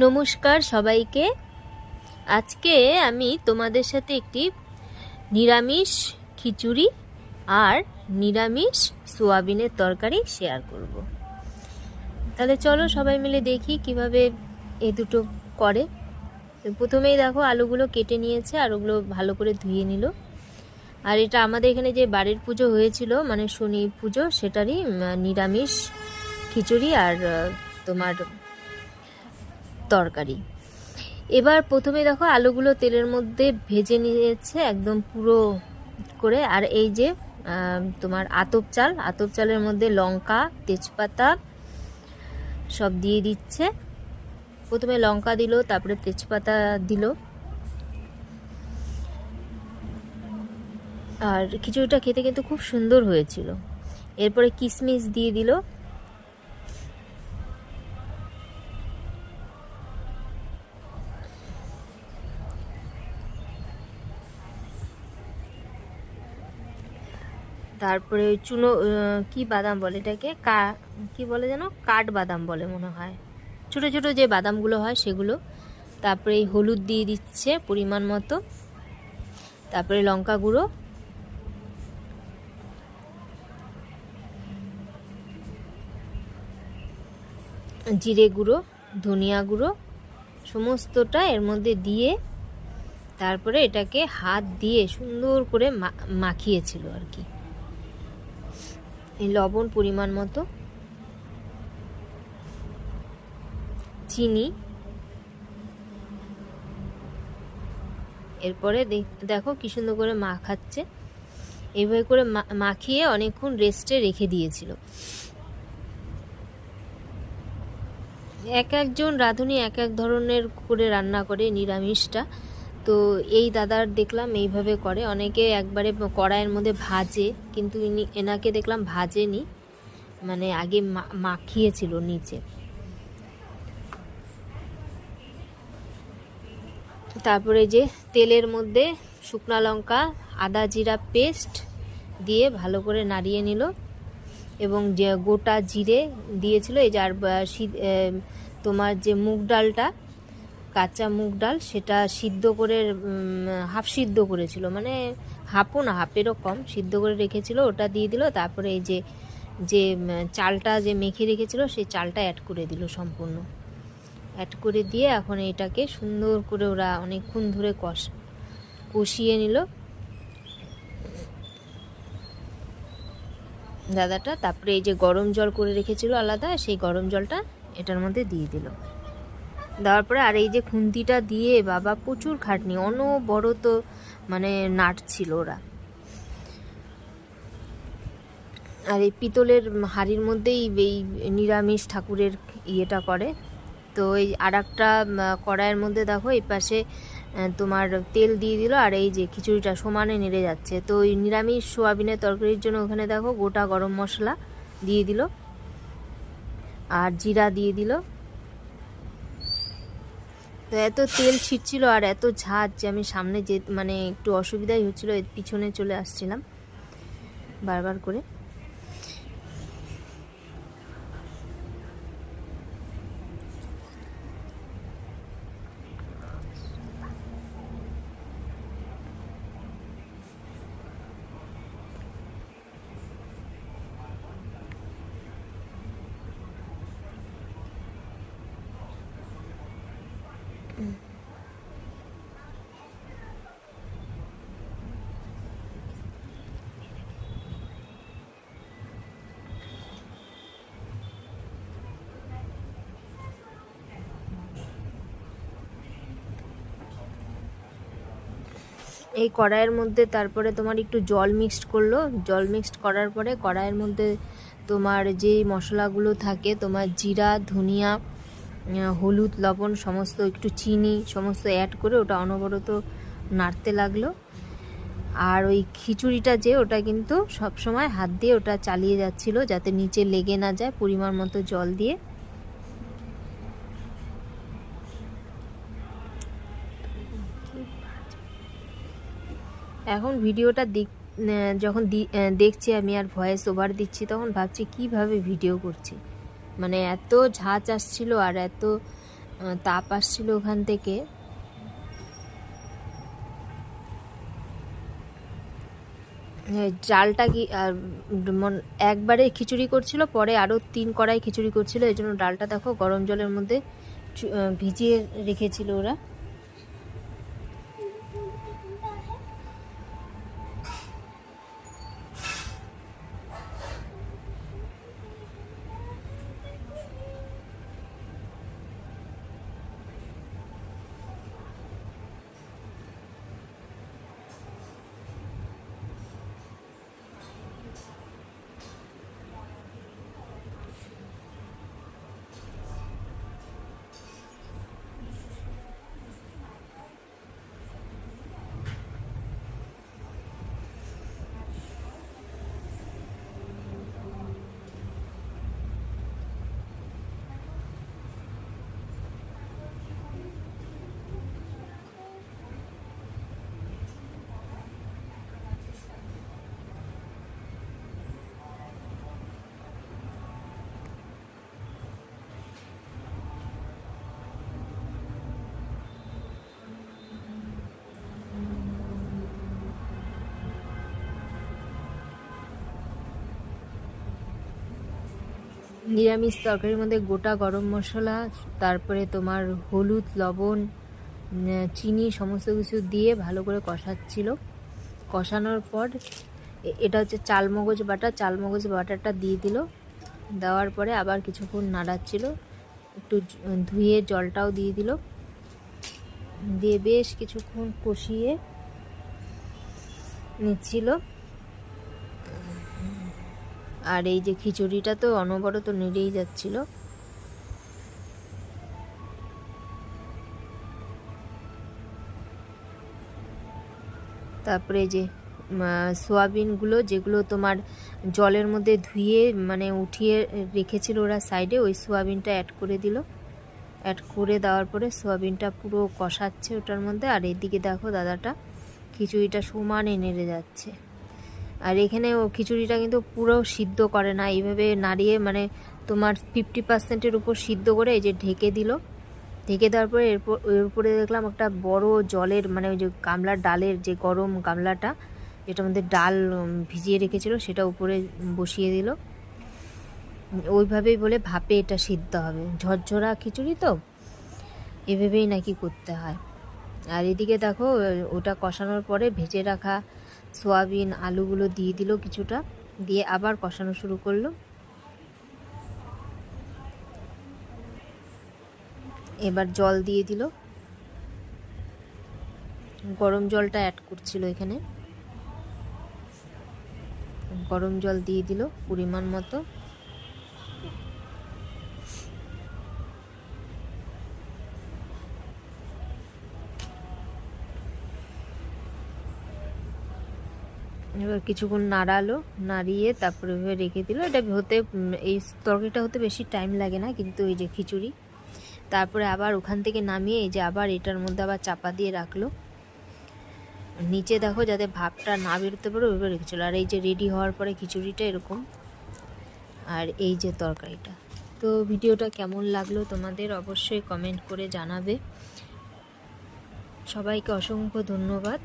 নমস্কার সবাইকে। আজকে আমি তোমাদের সাথে একটি নিরামিষ খিচুড়ি আর নিরামিষ সোয়াবিনের তরকারি শেয়ার করব। তাহলে চলো সবাই মিলে দেখি কিভাবে এই দুটো করে। প্রথমেই দেখো আলুগুলো কেটে নিয়েছে আর ওগুলো ভালো করে ধুয়ে নিল। আর এটা আমাদের এখানে যে বাড়ির পুজো হয়েছিল, মানে শনি পুজো, সেটারই নিরামিষ খিচুড়ি আর তোমার তরকারি। এবার প্রথমে দেখো আলুগুলো তেলের মধ্যে ভেজে নিয়েছে একদম পুরো করে। আর এই যে তোমার আতপ চালের মধ্যে লঙ্কা, তেজপাতা সব দিয়ে দিচ্ছে। প্রথমে লঙ্কা দিল, তারপরে তেজপাতা দিল। আর খিচুড়িটা খেতে কিন্তু খুব সুন্দর হয়েছিল। এরপরে কিশমিশ দিয়ে দিল। তারপরে চুনো কি বাদাম বলে এটাকে, কি বলে যেন, কাঠ বাদাম বলে মনে হয়, ছোট ছোট যে বাদামগুলো হয় সেগুলো। তারপরে এই হলুদ দিয়ে দিচ্ছে পরিমাণ মতো। তারপরে লঙ্কা গুঁড়ো, জিরে গুঁড়ো, ধনিয়া গুঁড়ো সমস্তটা এর মধ্যে দিয়ে তারপরে এটাকে হাত দিয়ে সুন্দর করে মাখিয়েছিল আর কি। এই লবণ পরিমাণ মতো, চিনি। এরপরে দেখো কি সুন্দর করে মাখাচ্ছে। এইভাবে করে মাখিয়ে অনেকক্ষণ রেস্টে রেখে দিয়েছিল। এক একজন রাঁধুনি এক এক ধরনের করে রান্না করে নিরামিষটা। তো এই দাদার দেখলাম এইভাবে করে। অনেকে একবারে কড়াইয়ের মধ্যে ভাজে, কিন্তু এনাকে দেখলাম ভাজেনি, মানে আগে মাখিয়েছিল নিচে। তারপরে যে তেলের মধ্যে শুকনো লঙ্কা, আদা জিরা পেস্ট দিয়ে ভালো করে নাড়িয়ে নিল, এবং যে গোটা জিরে দিয়েছিল। এই যে আর তোমার যে মুগ ডালটা, কাঁচা মুগ ডাল, সেটা সিদ্ধ করে হাফ সিদ্ধ করেছিল, মানে হাফও না, হাফেরও কম সিদ্ধ করে রেখেছিল, ওটা দিয়ে দিল। তারপরে এই যে যে চালটা যে মেখে রেখেছিল সেই চালটা অ্যাড করে দিল, সম্পূর্ণ অ্যাড করে দিয়ে এখন এটাকে সুন্দর করে ওরা অনেকক্ষণ ধরে কষিয়ে নিল দাদাটা। তারপরে এই যে গরম জল করে রেখেছিল আলাদা, সেই গরম জলটা এটার মধ্যে দিয়ে দিল। দেওয়ার পরে আর এই যে খুন্তিটা দিয়ে বাবা প্রচুর খাটনি, অনবরত মানে নাড়ছিল ওরা। আর এই পিতলের হাঁড়ির মধ্যেই এই নিরামিষ ঠাকুরের ইয়েটা করে। তো এই আর একটা কড়াইয়ের মধ্যে দেখো এই পাশে তোমার তেল দিয়ে দিল, আর এই যে খিচুড়িটা সমানে নেড়ে যাচ্ছে। তো ওই নিরামিষ সোয়াবিনের তরকারির জন্য ওখানে দেখো গোটা গরম মশলা দিয়ে দিল, আর জিরা দিয়ে দিল। তো এত তেল ছিটছিল আর এত ঝাঁজ যে আমি সামনে যে মানে একটু অসুবিধাই হচ্ছিল, পিছনে চলে আসছিলাম বারবার করে। এই কড়াইয়ের মধ্যে তারপরে তোমার একটু জল মিক্সড করলো। জল মিক্সড করার পরে কড়াইয়ের মধ্যে তোমার যেই মশলাগুলো থাকে, তোমার জিরা, ধনিয়া, হলুদ, লবণ সমস্ত, একটু চিনি সমস্ত অ্যাড করে ওটা অনবরত নাড়তে লাগলো। আর ওই খিচুড়িটা যে ওটা কিন্তু সব সময় হাত দিয়ে ওটা চালিয়ে যাচ্ছিল যাতে নিচে লেগে না যায়, পরিমাণ মতো জল দিয়ে। এখন ভিডিওটা যখন দেখছি আমি আর ভয়েস ওভার দিচ্ছি, তখন ভাবছি কিভাবে ভিডিও করছি, মানে এত ঝাঁজ আসছিল আর এত তাপ আসছিল ওখান থেকে। ডালটা কি একবারে খিচুড়ি করছিল, পরে আরও 3 কড়াই খিচুড়ি করছিল, এই জন্য ডালটা দেখো গরম জলের মধ্যে ভিজিয়ে রেখেছিল ওরা। নিরামিষ তরকারির মধ্যে গোটা গরম মশলা, তারপরে তোমার হলুদ, লবণ, চিনি সমস্ত কিছু দিয়ে ভালো করে কষাচ্ছিল। কষানোর পর এটা হচ্ছে চালমগজ বাটা, চালমগজ বাটাটা দিয়ে দিল। দেওয়ার পরে আবার কিছুক্ষণ নাড়াচ্ছিল, একটু ধুয়ে জলটাও দিয়ে দিল, দিয়ে বেশ কিছুক্ষণ কষিয়ে নিচ্ছিল। আর এই যে খিচুড়িটা তো অনবরত নেড়েই যাচ্ছিল। তারপরে যে সোয়াবিনগুলো যেগুলো তোমার জলের মধ্যে ধুয়ে মানে উঠিয়ে রেখেছিল ওরা সাইডে, ওই সোয়াবিনটা অ্যাড করে দিল। অ্যাড করে দেওয়ার পরে সোয়াবিনটা পুরো কষাচ্ছে ওটার মধ্যে। আর এদিকে দেখো দাদাটা খিচুড়িটা সমানে নেড়ে যাচ্ছে। আর এখানে ও খিচুড়িটা কিন্তু পুরো সিদ্ধ করে না, এইভাবে নাড়িয়ে মানে তোমার 50%-এর উপর সিদ্ধ করে এই যে ঢেকে দিল। ঢেকে দেওয়ার পরে এর উপরে দেখলাম একটা বড় জলের মানে ওই যে গামলার ডালের যে গরম গামলাটা, যেটার মধ্যে ডাল ভিজিয়ে রেখেছিল, সেটা উপরে বসিয়ে দিল। ওইভাবেই বলে ভাপে এটা সিদ্ধ হবে, ঝরঝরা খিচুড়ি তো এভাবেই নাকি করতে হয়। আর এদিকে দেখো ওটা কষানোর পরে ভেজে রাখা সোয়াবিন আলুগুলো দিয়ে দিল কিছুটা, দিয়ে আবার কষানো শুরু করলো। এবার জল দিয়ে দিল, গরম জলটা অ্যাড করছিল এখানে। গরম জল দিয়ে দিল পরিমাণ মতো। এবার কিছুক্ষণ নাড়ালো, নাড়িয়ে তারপরে রেখে দিল। এটা হতে এই তরকারিটা হতে বেশি টাইম লাগে না, কিন্তু এই যে খিচুড়ি। তারপরে আবার ওখান থেকে নামিয়ে এই যে আবার এটার মধ্যে আবার চাপা দিয়ে রাখলো। নিচে দেখো যাতে ভাপটা না বেরোতে পারে ওইভাবে রেখেছিল। আর এই যে রেডি হওয়ার পরে খিচুড়িটা এরকম, আর এই যে তরকারিটা। তো ভিডিওটা কেমন লাগলো তোমাদের অবশ্যই কমেন্ট করে জানাবে। সবাইকে অসংখ্য ধন্যবাদ।